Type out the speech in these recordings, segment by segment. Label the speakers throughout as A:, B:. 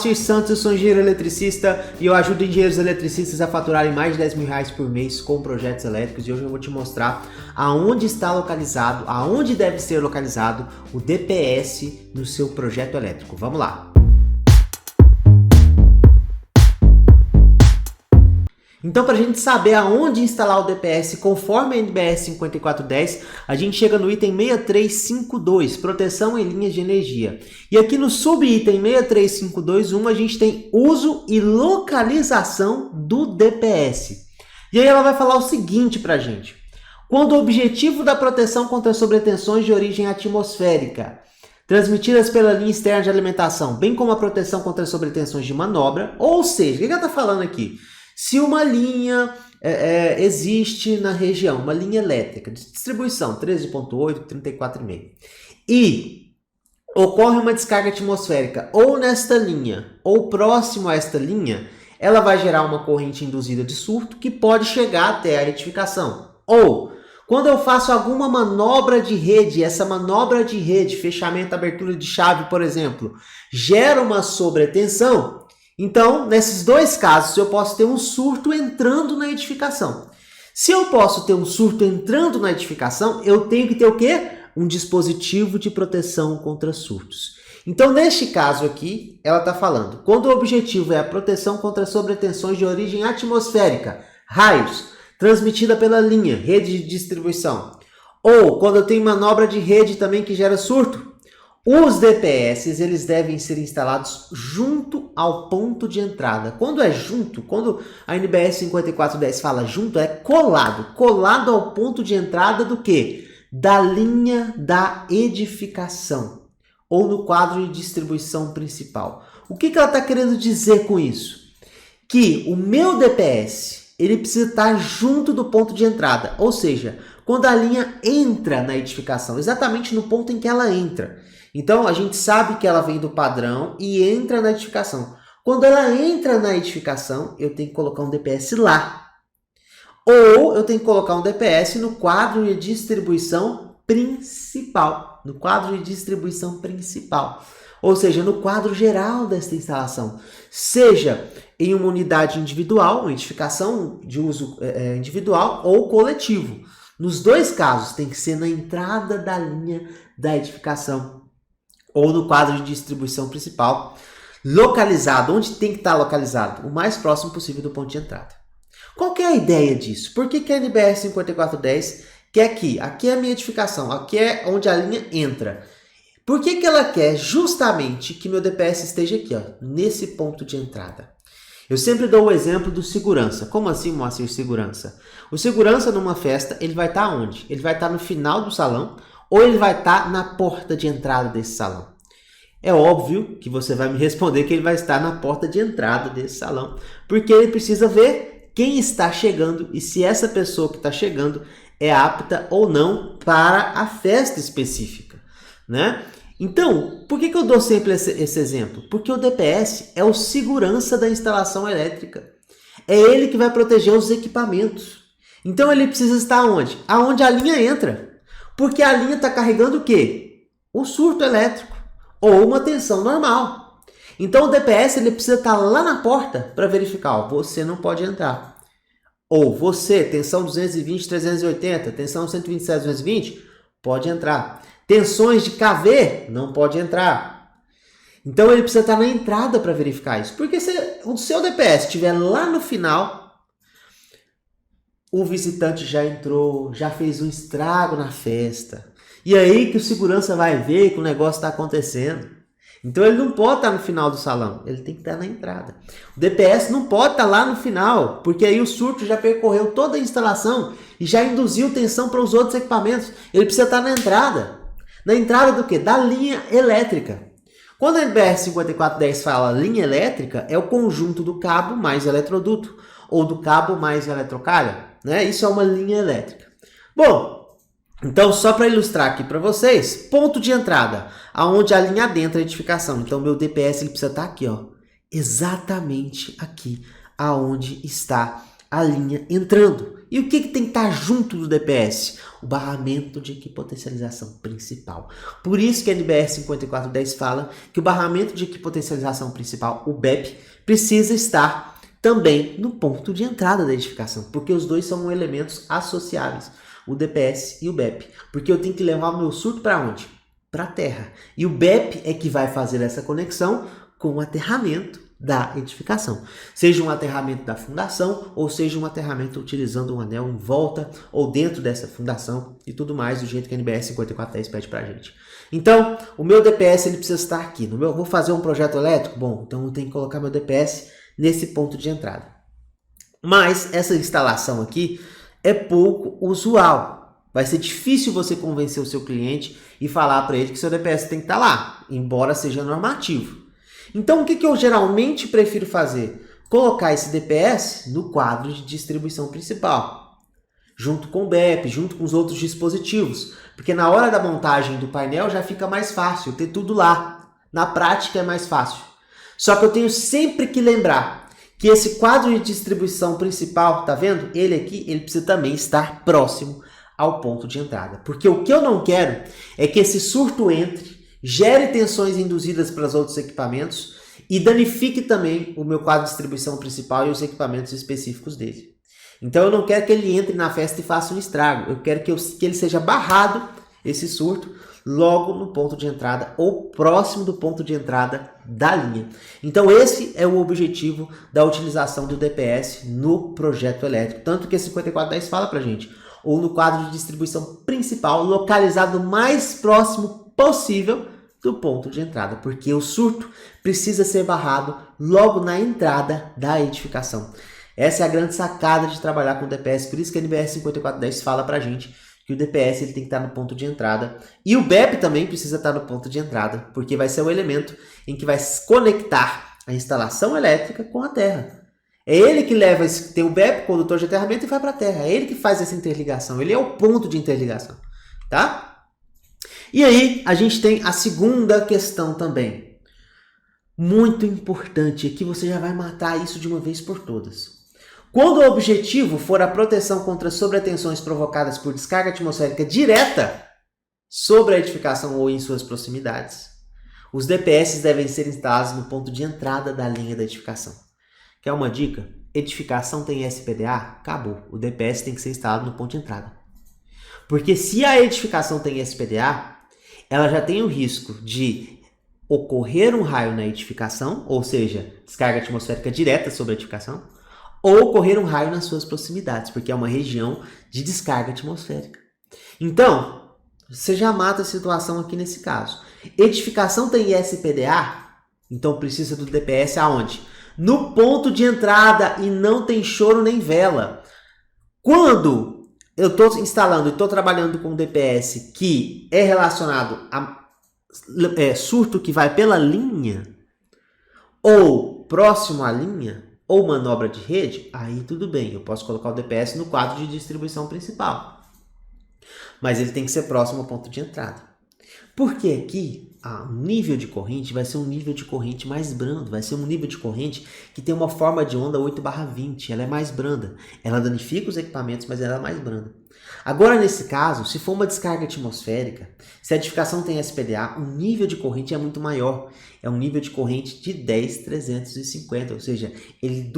A: Moacir Santos, eu sou engenheiro eletricista e eu ajudo engenheiros eletricistas a faturarem mais de 10 mil reais por mês com projetos elétricos, e hoje eu vou te mostrar aonde está localizado, aonde deve ser localizado o DPS no seu projeto elétrico. Vamos lá! Então, para a gente saber aonde instalar o DPS conforme a NBR 5410, a gente chega no item 6352, proteção em linhas de energia. E aqui no subitem 63521, a gente tem uso e localização do DPS. E aí ela vai falar o seguinte para a gente. Quando o objetivo da proteção contra sobretensões de origem atmosférica, transmitidas pela linha externa de alimentação, bem como a proteção contra sobretensões de manobra, ou seja, o que ela está falando aqui? Se uma linha existe na região, uma linha elétrica de distribuição 13.8, 34,5, e ocorre uma descarga atmosférica ou nesta linha ou próximo a esta linha, ela vai gerar uma corrente induzida de surto que pode chegar até a retificação. Ou, quando eu faço alguma manobra de rede, essa manobra de rede, fechamento, abertura de chave, por exemplo, gera uma sobretensão. Então, nesses dois casos, eu posso ter um surto entrando na edificação. Se eu posso ter um surto entrando na edificação, eu tenho que ter o quê? Um dispositivo de proteção contra surtos. Então, neste caso aqui, ela está falando, quando o objetivo é a proteção contra sobretensões de origem atmosférica, raios, transmitida pela linha, rede de distribuição, ou quando eu tenho manobra de rede também que gera surto, os DPS, eles devem ser instalados junto ao ponto de entrada. Quando é junto, quando a NBR 5410 fala junto, é colado ao ponto de entrada do quê? Da linha da edificação, ou no quadro de distribuição principal. O que ela está querendo dizer com isso? Que o meu DPS, ele precisa estar junto do ponto de entrada, ou seja, quando a linha entra na edificação, exatamente no ponto em que ela entra. Então, a gente sabe que ela vem do padrão e entra na edificação. Quando ela entra na edificação, eu tenho que colocar um DPS lá. Ou eu tenho que colocar um DPS no quadro de distribuição principal. No quadro de distribuição principal. Ou seja, no quadro geral desta instalação. Seja em uma unidade individual, uma edificação de uso individual ou coletivo. Nos dois casos, tem que ser na entrada da linha da edificação. Ou no quadro de distribuição principal, localizado. Onde tem que estar localizado? O mais próximo possível do ponto de entrada. Qual que é a ideia disso? Por que a NBR 5410 quer aqui? Aqui é a minha edificação, aqui é onde a linha entra. Por que ela quer justamente que meu DPS esteja aqui, ó, nesse ponto de entrada? Eu sempre dou o exemplo do segurança. Como assim, Moacir, segurança? O segurança numa festa, ele vai estar onde? Ele vai estar no final do salão, ou ele vai estar na porta de entrada desse salão? É óbvio que você vai me responder que ele vai estar na porta de entrada desse salão, porque ele precisa ver quem está chegando e se essa pessoa que está chegando é apta ou não para a festa específica, né? Então, por que eu dou sempre esse exemplo? Porque o DPS é o segurança da instalação elétrica. É ele que vai proteger os equipamentos. Então, ele precisa estar onde? Aonde a linha entra. Porque a linha está carregando o quê? O surto elétrico ou uma tensão normal. Então o DPS ele precisa estar lá na porta para verificar, ó, você não pode entrar. Ou você, tensão 220, 380, tensão 127, 220, pode entrar. Tensões de KV, não pode entrar. Então ele precisa estar na entrada para verificar isso. Porque se o seu DPS estiver lá no final, o visitante já entrou, já fez um estrago na festa. E aí que o segurança vai ver que o negócio está acontecendo. Então ele não pode estar no final do salão, ele tem que estar na entrada. O DPS não pode estar lá no final, porque aí o surto já percorreu toda a instalação e já induziu tensão para os outros equipamentos. Ele precisa estar na entrada. Na entrada do quê? Da linha elétrica. Quando a NBR 5410 fala linha elétrica, é o conjunto do cabo mais eletroduto, ou do cabo mais eletrocalha, né? Isso é uma linha elétrica. Bom, então só para ilustrar aqui para vocês, ponto de entrada, aonde a linha adentra a edificação. Então meu DPS ele precisa estar aqui, ó, exatamente aqui, aonde está a linha entrando. E o que tem que estar junto do DPS? O barramento de equipotencialização principal. Por isso que a NBR 5410 fala que o barramento de equipotencialização principal, o BEP, precisa estar também no ponto de entrada da edificação, porque os dois são elementos associáveis, o DPS e o BEP. Porque eu tenho que levar o meu surto para onde? Para a terra. E o BEP é que vai fazer essa conexão com o aterramento da edificação. Seja um aterramento da fundação, ou seja um aterramento utilizando um anel em volta ou dentro dessa fundação e tudo mais, do jeito que a NBR 5410 pede para a gente. Então, o meu DPS ele precisa estar aqui. Vou fazer um projeto elétrico? Bom, então eu tenho que colocar meu DPS nesse ponto de entrada. Mas essa instalação aqui é pouco usual. Vai ser difícil você convencer o seu cliente e falar para ele que seu DPS tem que estar lá, embora seja normativo. Então, o que eu geralmente prefiro fazer? Colocar esse DPS no quadro de distribuição principal, junto com o BEP, junto com os outros dispositivos, porque na hora da montagem do painel já fica mais fácil ter tudo lá. Na prática é mais fácil. Só que eu tenho sempre que lembrar que esse quadro de distribuição principal, tá vendo? Ele aqui, ele precisa também estar próximo ao ponto de entrada. Porque o que eu não quero é que esse surto entre, gere tensões induzidas para os outros equipamentos e danifique também o meu quadro de distribuição principal e os equipamentos específicos dele. Então eu não quero que ele entre na festa e faça um estrago. Eu quero que ele seja barrado, esse surto, logo no ponto de entrada ou próximo do ponto de entrada da linha. Então esse é o objetivo da utilização do DPS no projeto elétrico. Tanto que a 5410 fala para a gente, ou no quadro de distribuição principal, localizado o mais próximo possível do ponto de entrada, porque o surto precisa ser barrado logo na entrada da edificação. Essa é a grande sacada de trabalhar com o DPS, por isso que a NBR 5410 fala pra gente que o DPS ele tem que estar no ponto de entrada e o BEP também precisa estar no ponto de entrada, porque vai ser o elemento em que vai conectar a instalação elétrica com a terra. É ele que leva, tem o BEP, condutor de aterramento, e vai para a terra. É ele que faz essa interligação, ele é o ponto de interligação, tá? E aí, a gente tem a segunda questão também. Muito importante, aqui você já vai matar isso de uma vez por todas. Quando o objetivo for a proteção contra sobretensões provocadas por descarga atmosférica direta sobre a edificação ou em suas proximidades, os DPS devem ser instalados no ponto de entrada da linha da edificação. Quer uma dica? Edificação tem SPDA? Acabou. O DPS tem que ser instalado no ponto de entrada. Porque se a edificação tem SPDA, ela já tem o risco de ocorrer um raio na edificação, ou seja, descarga atmosférica direta sobre a edificação, ou ocorrer um raio nas suas proximidades, porque é uma região de descarga atmosférica. Então, você já mata a situação aqui nesse caso. Edificação tem SPDA, então precisa do DPS aonde? No ponto de entrada e não tem choro nem vela. Quando eu estou instalando e estou trabalhando com DPS que é relacionado a surto que vai pela linha, ou próximo à linha, ou manobra de rede, aí tudo bem, eu posso colocar o DPS no quadro de distribuição principal. Mas ele tem que ser próximo ao ponto de entrada. Porque aqui, o nível de corrente vai ser um nível de corrente mais brando, vai ser um nível de corrente que tem uma forma de onda 8/20, ela é mais branda. Ela danifica os equipamentos, mas ela é mais branda. Agora, nesse caso, se for uma descarga atmosférica, se a edificação tem SPDA, o nível de corrente é muito maior. É um nível de corrente de 10/350, ou seja, ele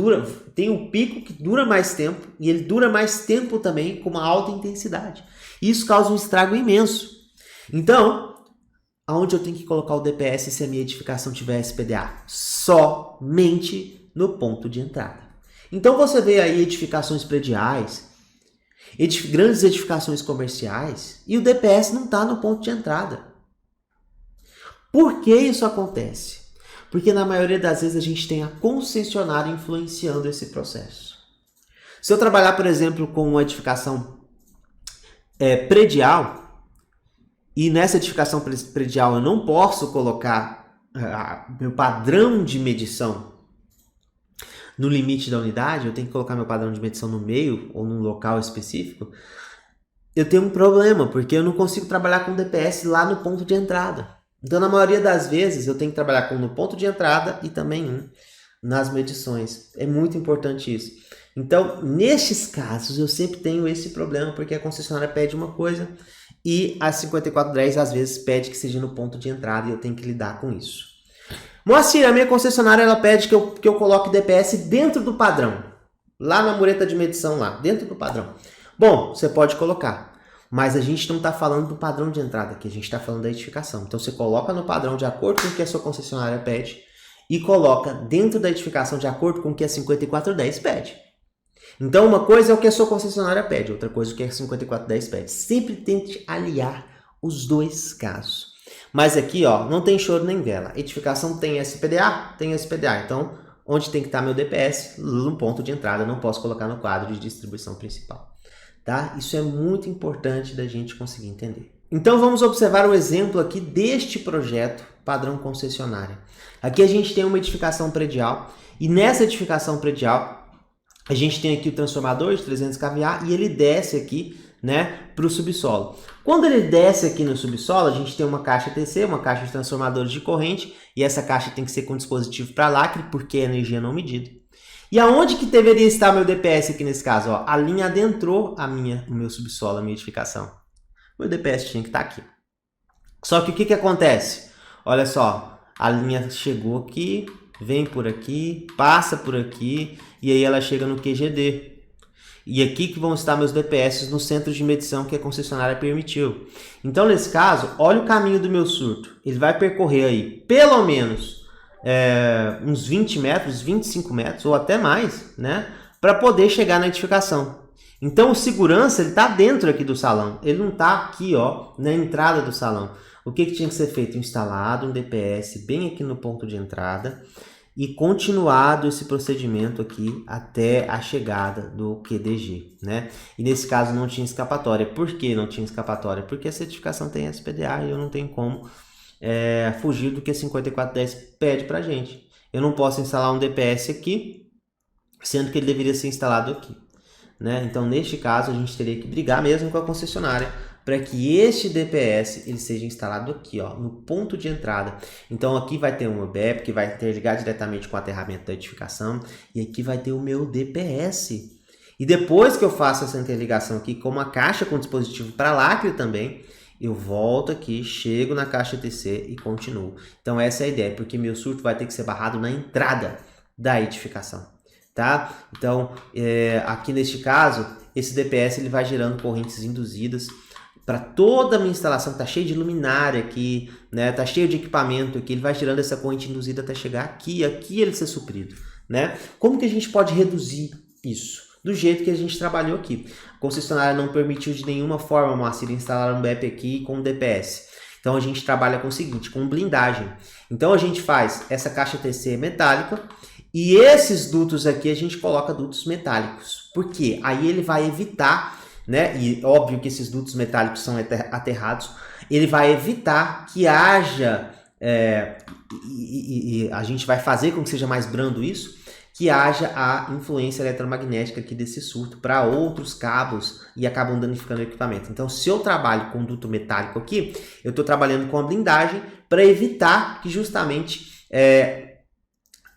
A: tem um pico que dura mais tempo e ele dura mais tempo também com uma alta intensidade. Isso causa um estrago imenso. Então, aonde eu tenho que colocar o DPS se a minha edificação tiver SPDA? Somente no ponto de entrada. Então você vê aí edificações prediais, grandes edificações comerciais, e o DPS não está no ponto de entrada. Por que isso acontece? Porque na maioria das vezes a gente tem a concessionária influenciando esse processo. Se eu trabalhar, por exemplo, com uma edificação predial, e nessa edificação predial eu não posso colocar meu padrão de medição no limite da unidade, eu tenho que colocar meu padrão de medição no meio ou num local específico, eu tenho um problema, porque eu não consigo trabalhar com DPS lá no ponto de entrada. Então, na maioria das vezes, eu tenho que trabalhar com no ponto de entrada e também nas medições. É muito importante isso. Então, nestes casos, eu sempre tenho esse problema, porque a concessionária pede uma coisa e a 5410 às vezes pede que seja no ponto de entrada e eu tenho que lidar com isso. Moacir, a minha concessionária ela pede que eu coloque DPS dentro do padrão, lá na mureta de medição, lá, dentro do padrão. Bom, você pode colocar, mas a gente não está falando do padrão de entrada aqui, a gente está falando da edificação. Então você coloca no padrão de acordo com o que a sua concessionária pede e coloca dentro da edificação de acordo com o que a 5410 pede. Então uma coisa é o que a sua concessionária pede, outra coisa é o que a 5410 pede. Sempre tente aliar os dois casos. Mas aqui, ó, não tem choro nem vela. Edificação tem SPDA? Tem SPDA. Então, onde tem que estar meu DPS? No ponto de entrada, não posso colocar no quadro de distribuição principal. Tá? Isso é muito importante da gente conseguir entender. Então, vamos observar o exemplo aqui deste projeto padrão concessionária. Aqui a gente tem uma edificação predial e nessa edificação predial a gente tem aqui o transformador de 300 kVA e ele desce aqui, né, para o subsolo. Quando ele desce aqui no subsolo, a gente tem uma caixa TC, uma caixa de transformadores de corrente, e essa caixa tem que ser com dispositivo para lacre, porque é energia não medida. E aonde que deveria estar meu DPS aqui nesse caso? Ó, a linha adentrou o meu subsolo, a minha edificação. Meu DPS tinha que estar aqui. Só que o que acontece? Olha só, a linha chegou aqui, vem por aqui, passa por aqui, e aí ela chega no QGD. E aqui que vão estar meus DPS no centro de medição que a concessionária permitiu. Então, nesse caso, olha o caminho do meu surto. Ele vai percorrer aí pelo menos uns 20 metros, 25 metros ou até mais, né? Para poder chegar na edificação. Então, o segurança ele está dentro aqui do salão. Ele não está aqui, ó, na entrada do salão. O que tinha que ser feito? Instalado um DPS bem aqui no ponto de entrada. E continuado esse procedimento aqui até a chegada do QDG, né? E nesse caso não tinha escapatória. Por que não tinha escapatória? Porque a certificação tem SPDA e eu não tenho como fugir do que a 5410 pede pra gente. Eu não posso instalar um DPS aqui, sendo que ele deveria ser instalado aqui, né? Então, neste caso, a gente teria que brigar mesmo com a concessionária para que este DPS ele seja instalado aqui, ó, no ponto de entrada. Então aqui vai ter um BEP que vai interligar diretamente com o aterramento da edificação e aqui vai ter o meu DPS. E depois que eu faço essa interligação aqui com uma caixa com dispositivo para lacre também, eu volto aqui, chego na caixa TC e continuo. Então essa é a ideia, porque meu surto vai ter que ser barrado na entrada da edificação. Tá? Então aqui neste caso, esse DPS ele vai gerando correntes induzidas para toda a minha instalação, que está cheio de luminária aqui, né? Tá cheio de equipamento aqui, ele vai gerando essa corrente induzida até chegar aqui ele ser suprido, né? Como que a gente pode reduzir isso? Do jeito que a gente trabalhou aqui. A concessionária não permitiu de nenhuma forma, Moacir, instalar um BEP aqui com um DPS. Então a gente trabalha com o seguinte, com blindagem. Então a gente faz essa caixa TC metálica e esses dutos aqui a gente coloca dutos metálicos. Por quê? Aí ele vai evitar, né? E óbvio que esses dutos metálicos são aterrados, ele vai evitar que haja, e a gente vai fazer com que seja mais brando isso, que haja a influência eletromagnética aqui desse surto para outros cabos e acabam danificando o equipamento. Então, se eu trabalho com duto metálico aqui, eu estou trabalhando com a blindagem para evitar que justamente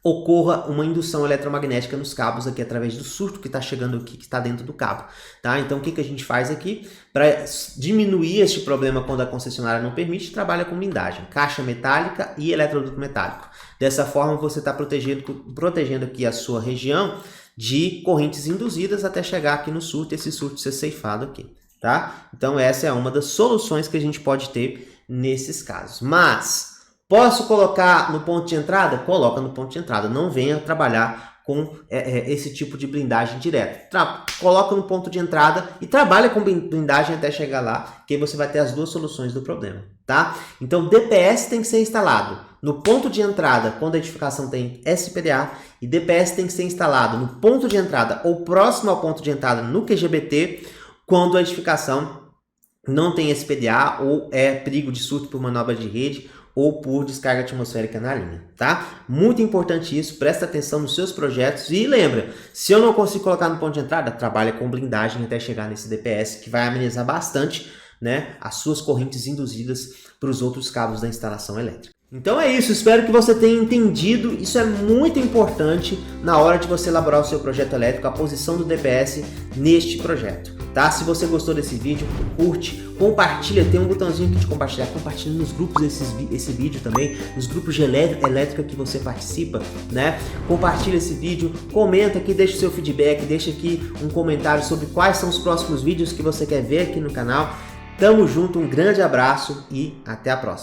A: ocorra uma indução eletromagnética nos cabos aqui através do surto que está chegando aqui, que está dentro do cabo, tá? Então, o que a gente faz aqui? Para diminuir este problema quando a concessionária não permite, trabalha com blindagem, caixa metálica e eletroduto metálico. Dessa forma, você está protegendo aqui a sua região de correntes induzidas até chegar aqui no surto e esse surto ser ceifado aqui, tá? Então, essa é uma das soluções que a gente pode ter nesses casos. Mas posso colocar no ponto de entrada? Coloca no ponto de entrada. Não venha trabalhar com esse tipo de blindagem direta. Coloca no ponto de entrada e trabalha com blindagem até chegar lá, que aí você vai ter as duas soluções do problema, tá? Então, DPS tem que ser instalado no ponto de entrada quando a edificação tem SPDA e DPS tem que ser instalado no ponto de entrada ou próximo ao ponto de entrada no QGBT quando a edificação não tem SPDA ou é perigo de surto por manobra de rede ou por descarga atmosférica na linha, tá? Muito importante isso, presta atenção nos seus projetos e lembra, se eu não consigo colocar no ponto de entrada, trabalha com blindagem até chegar nesse DPS, que vai amenizar bastante, né, as suas correntes induzidas para os outros cabos da instalação elétrica. Então é isso, espero que você tenha entendido, isso é muito importante na hora de você elaborar o seu projeto elétrico, a posição do DPS neste projeto, tá? Se você gostou desse vídeo, curte, compartilha, tem um botãozinho aqui de compartilhar, compartilha nos grupos esse vídeo também, nos grupos de elétrica que você participa, né? Compartilha esse vídeo, comenta aqui, deixa o seu feedback, deixa aqui um comentário sobre quais são os próximos vídeos que você quer ver aqui no canal. Tamo junto, um grande abraço e até a próxima.